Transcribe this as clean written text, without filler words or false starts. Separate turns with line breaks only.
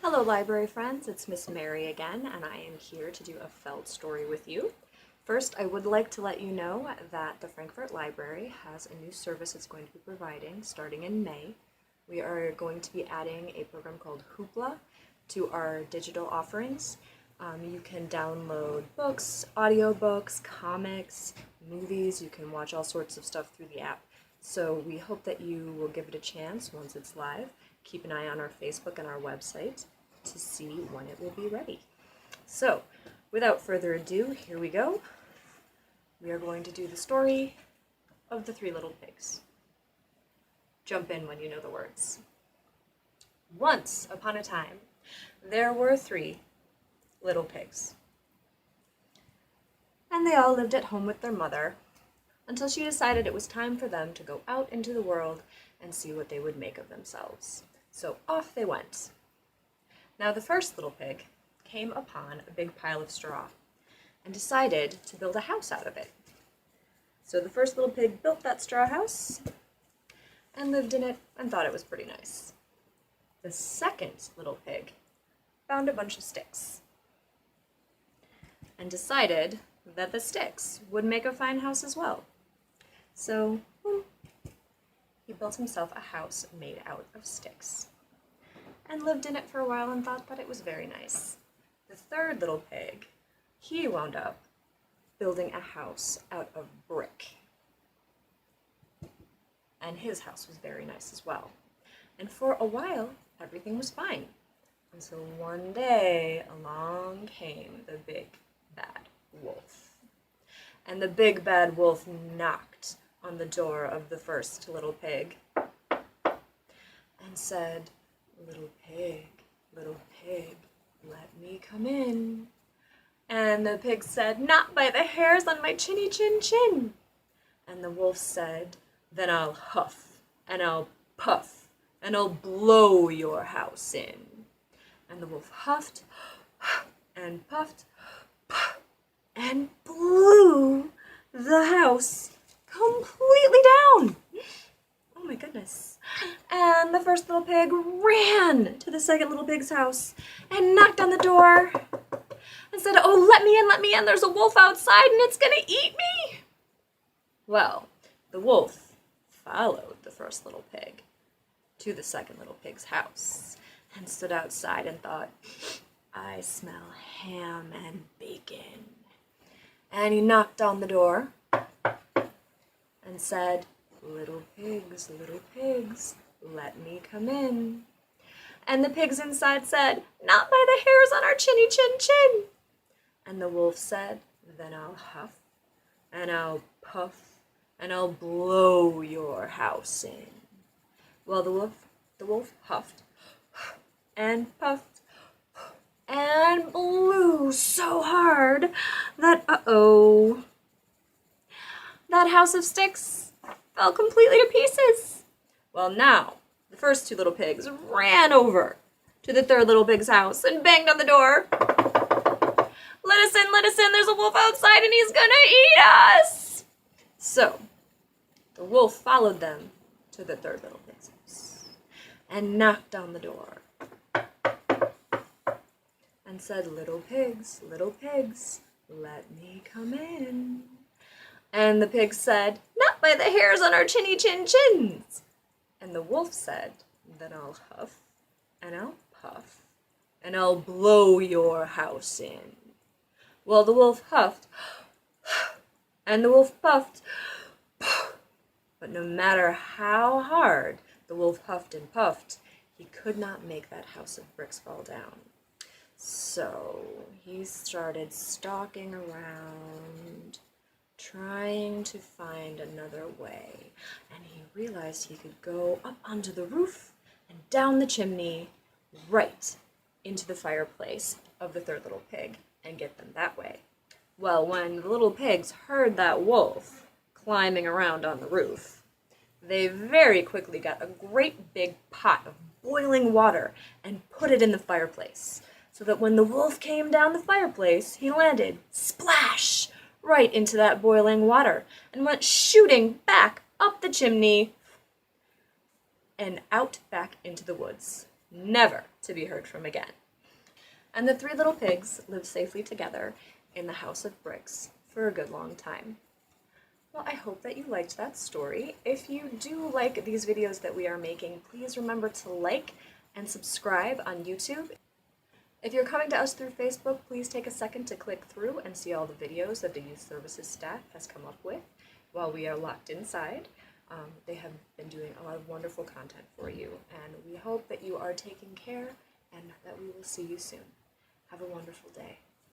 Hello library friends, it's Miss Mary again, and I am here to do a felt story with you. First, I would like to let you know that the Frankfort Library has a new service it's going to be providing starting in May. We are going to be adding a program called Hoopla to our digital offerings. You can download books, audiobooks, comics, movies. You can watch all sorts of stuff through the app. So we hope that you will give it a chance once it's live. Keep an eye on our Facebook and our website to see when it will be ready. So, without further ado, here we go. We are going to do the story of the Three Little Pigs. Jump in when you know the words. Once upon a time, there were 3 little pigs. And they all lived at home with their mother until she decided it was time for them to go out into the world and see what they would make of themselves. So off they went. Now the first little pig came upon a big pile of straw and decided to build a house out of it. So the first little pig built that straw house and lived in it and thought it was pretty nice. The second little pig found a bunch of sticks and decided that the sticks would make a fine house as well. So he built himself a house made out of sticks and lived in it for a while and thought that it was very nice. The third little pig, he wound up building a house out of brick. And his house was very nice as well. And for a while, everything was fine. Until one day, along came the big bad wolf. And the big bad wolf knocked on the door of the first little pig and said, little pig, let me come in." And the pig said, "Not by the hairs on my chinny chin chin." And the wolf said, "Then I'll huff and I'll puff and I'll blow your house in." And the wolf huffed and puffed and blew the house completely down. Oh my goodness. And the first little pig ran to the second little pig's house and knocked on the door and said, "Oh, let me in, there's a wolf outside and it's gonna eat me." Well, the wolf followed the first little pig to the second little pig's house and stood outside and thought, "I smell ham and bacon." And he knocked on the door and said, little pigs, let me come in." And the pigs inside said, "Not by the hairs on our chinny chin chin." And the wolf said, "Then I'll huff and I'll puff and I'll blow your house in." Well, the wolf huffed and puffed and blew so hard that, that house of sticks fell completely to pieces. Well, now, the first 2 little pigs ran over to the third little pig's house and banged on the door. Let us in, there's a wolf outside and he's gonna eat us." So, the wolf followed them to the third little pig's house and knocked on the door and said, little pigs, let me come in." And the pig said, "Not by the hairs on our chinny chin chins." And the wolf said, "Then I'll huff and I'll puff and I'll blow your house in." Well, the wolf huffed and the wolf puffed, but no matter how hard the wolf huffed and puffed, he could not make that house of bricks fall down. So he started stalking around, trying to find another way, and he realized he could go up onto the roof and down the chimney right into the fireplace of the third little pig and get them that way. Well, when the little pigs heard that wolf climbing around on the roof, they very quickly got a great big pot of boiling water and put it in the fireplace, so that when the wolf came down the fireplace, he landed, splash, right into that boiling water and went shooting back up the chimney and out back into the woods, never to be heard from again. And the three little pigs lived safely together in the house of bricks for a good long time. Well, I hope that you liked that story. If you do like these videos that we are making, please remember to like and subscribe on YouTube. If you're coming to us through Facebook, please take a second to click through and see all the videos that the Youth Services staff has come up with while we are locked inside. They have been doing a lot of wonderful content for you, and we hope that you are taking care and that we will see you soon. Have a wonderful day.